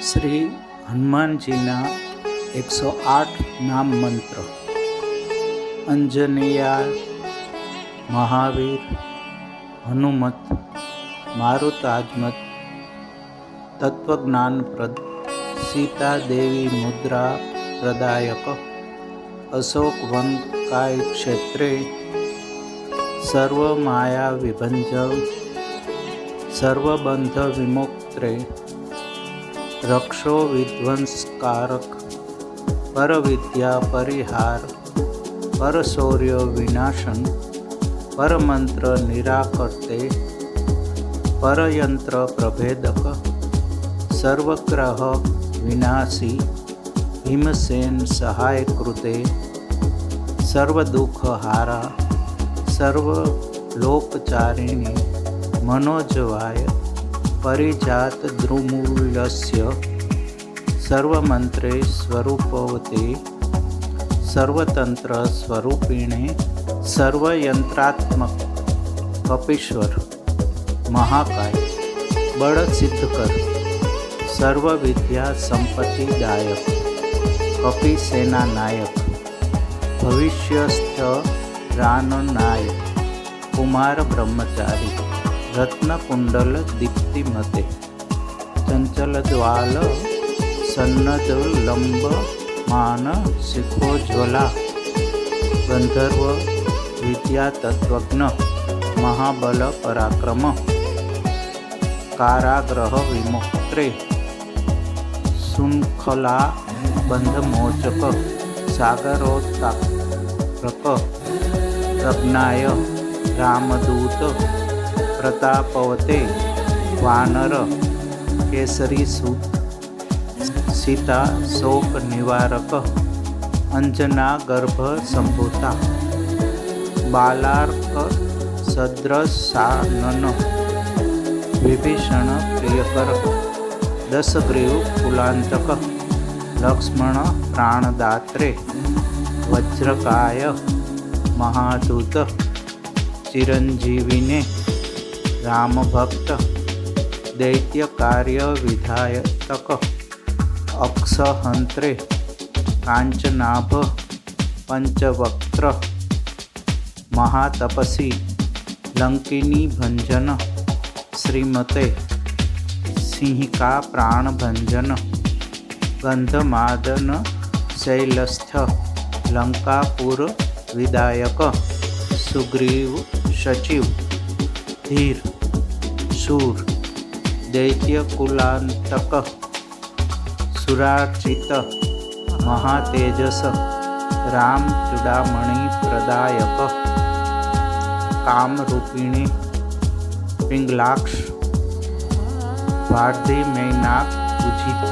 શ્રી હનુમાનજીના 108 નામ મંત્ર. અંજનેયા, મહાવીર, હનુમત, મારુતાજમત, તત્વજ્ઞાનપ્રદ, સીતા દેવી મુદ્રા પ્રદાયક, અશોક વન કાય ક્ષેત્રે, સર્વ માયા વિભંજન, સર્વબંધ વિમોક્ત્રે, રક્ષો વિધ્વંસકારક, પરવિદ્યા પરિહાર, પરશૌર્ય વિનાશન, પરમંત્ર નિરાકર્તે, પરયંત્ર પ્રભેદક, સર્વગ્રહ વિનાશી, ભીમસેન સહાય કૃતે, સર્વદુઃખહારા, સર્વલોકચારિણી, મનોજવાય, પરિજાત દ્રુમૂલસ્ય, સર્વમંત્રે સ્વરૂપવતે, સર્વતંત્ર સ્વરૂપિણે, સર્વયંત્રાત્મક, કપીશ્વર, મહાકાય, બળ સિદ્ધકર, સર્વવિદ્યા સંપત્તિદાયક, કપી સેના નાયક, ભવિષ્યસ્થ રાનનાયક, કુમાર બ્રહ્મચારી, રત્નકુંડલ દીપ્તિમતે, ચંચલ જ્વાલ સન્નદ લંબ માન શિખોજ્વલા, ગંધર્વ વિદ્યા તત્વજ્ઞ, મહાબલ પરાક્રમ, કારાગ્રહ વિમોક્ત્રે, શૃંખલા બંધમોચક, સાગરોત્તારક, પ્રજ્ઞાય, રામદૂત, પ્રતાપવતે, વાનર, કેસરી સૂત, સીતા શોક નિવારક, અંજના ગર્ભ સંભૂતા, બાલાર્ક સદ્રસાનન, વિભીષણ પ્રિયકર, દશગ્રીવ કુલાંતક, લક્ષ્મણ પ્રાણદાત્રે, વજ્રકાય, મહાદૂત, ચિરંજીવિને, રામભક્ત, દૈત્ય કાર્ય વિધાયક, અક્ષહંત્રે, કાંચનાભ, પંચવક્ત્ર, મહાતપસી, લંકિની ભંજન, શ્રીમતે, સિંહિકા પ્રાણભંજન, ગંધમાદન શૈલસ્થ, લંકાપુર વિદાયક, સુગ્રીવ સચિવ, ધીર, શૂર, દૈત્ય કુલાંતક, સુરાર્ચિત, મહાતેજસ, રામ ચૂડામણી પ્રદાયક, કામરૂપિણી, પિંગલાક્ષ, વાર્ધિમૈનાક ઉજિત,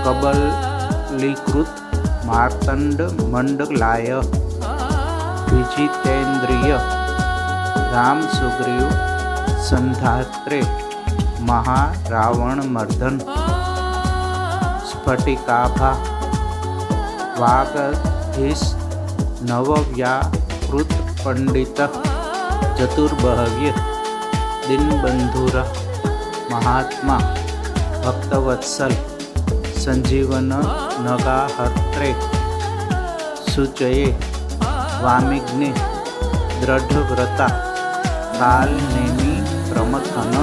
કબલીકૃત, માર્તંડ મંડલાય, વિજિતેન્દ્રિય, રામ સુગ્રીવ સંધાત્રે, મહારાવણ મર્દન, સ્ફટિકાભા, વાગધીશ, નવવ્યાકૃત પંડિત, ચતુર્બહવ્ય, દિનબંધુર, મહાત્મા, ભક્તવત્સલ, સંજીવન નગાહર્ત્રે, સુચયે, વામિગ્ને, દ્રઢવ્રતા, કાલનેમી પ્રમથન,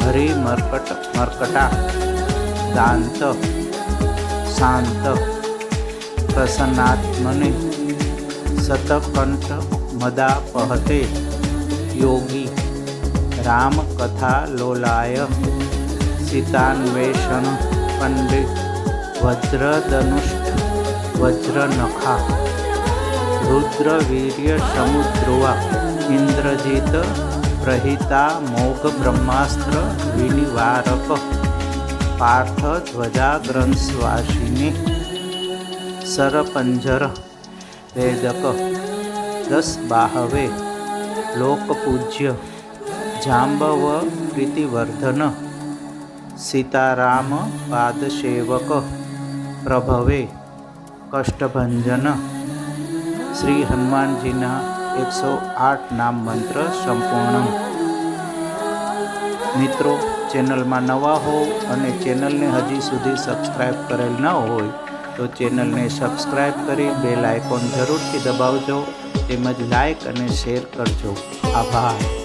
હરિમર્કટા, દાંત, શાંત, પ્રસન્નાત્મને, શતકંઠ મદાપહતે, યોગી, રામકથાલોલાય, સીતાન્વેષણ પંડિત, વજ્રધનુષ્ઠ, વજ્રનખા, રુદ્રવીર્ય સમુદ્રુવા, ઇન્દ્રજીત પ્રહિતા મોઘ બ્રહ્માસ્ત્ર વિનિવારક, પાર્થ ધ્વજાગ્રંથવાસિને, સરપંજર વેદક, 10 બાહવે, લોકપૂજ્ય, જાંબવ પ્રીતિવર્ધન, સીતારામ પાદસેવક, પ્રભવે, કષ્ટભંજન. શ્રી હનુમાનજીના 108 નામ મંત્ર સંપૂર્ણ. મિત્રો, ચેનલમાં નવા હોવ અને ચેનલને હજી સુધી સબસ્ક્રાઈબ કરેલ ન હોય તો ચેનલને સબસ્ક્રાઈબ કરી બેલ આઇકોન જરૂરથી દબાવજો તેમજ લાઈક અને શેર કરજો. આભાર.